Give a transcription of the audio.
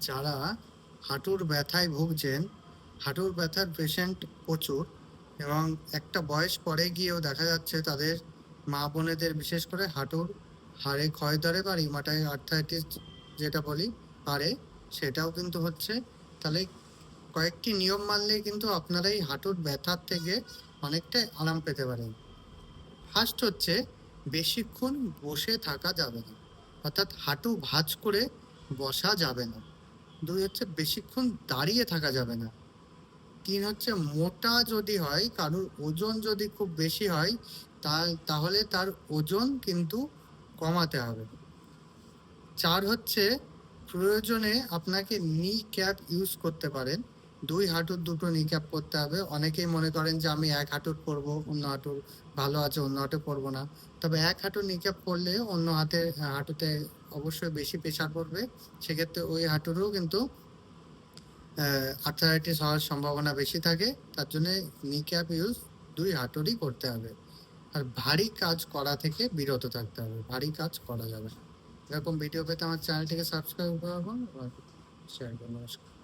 যারা হাঁটুর ব্যথায় ভুগছেন, হাঁটুর ব্যথার পেশেন্ট প্রচুর, এবং একটা বয়স পরে গিয়েও দেখা যাচ্ছে তাদের মা বোনেদের বিশেষ করে হাঁটুর হাড়ে ক্ষয় ধরে বা রিউমাটয়েড আর্থ্রাইটিস যেটা বলি পারে, সেটাও কিন্তু হচ্ছে। তাহলে কয়েকটি নিয়ম মানলেই কিন্তু আপনারা এই হাঁটুর ব্যথার থেকে অনেকটাই আরাম পেতে পারেন। ফার্স্ট হচ্ছে, বেশিক্ষণ বসে থাকা যাবে না, অর্থাৎ হাঁটু ভাঁজ করে বসা যাবে না। 2 হচ্ছে, বেশিক্ষণ দাঁড়িয়ে থাকা যাবে না। 3 হচ্ছে, মোটা যদি হয়, কারোর ওজন যদি খুব বেশি হয়, তাহলে তার ওজন কিন্তু কমাতে হবে। 4 হচ্ছে, প্রয়োজনে আপনাকে নি ক্যাপ ইউজ করতে পারেন। 2 হাঁটুর দুটো নি ক্যাপ করতে হবে। অনেকেই মনে করেন যে আমি এক হাঁটুর করবো, অন্য হাঁটুর ভালো আছে, অন্য হাঁটু করবো না। তবে এক হাঁটুর নি ক্যাপ করলে অন্য হাঁটুতে অবশ্যই বেশি প্রেশার পড়বে, সেক্ষেত্রে ওই হাঁটুরও কিন্তু আর্থারাইটিস হওয়ার সম্ভাবনা বেশি থাকে। তার জন্য নি ক্যাপ ইউজ 2 হাঁটুরই করতে হবে। আর ভারী কাজ করা থেকে বিরত থাকতে হবে, ভারী কাজ করা যাবে না। এরকম ভিডিও পেতে আমার চ্যানেলটিকে সাবস্ক্রাইব করুন, শেয়ার করুন। নমস্কার।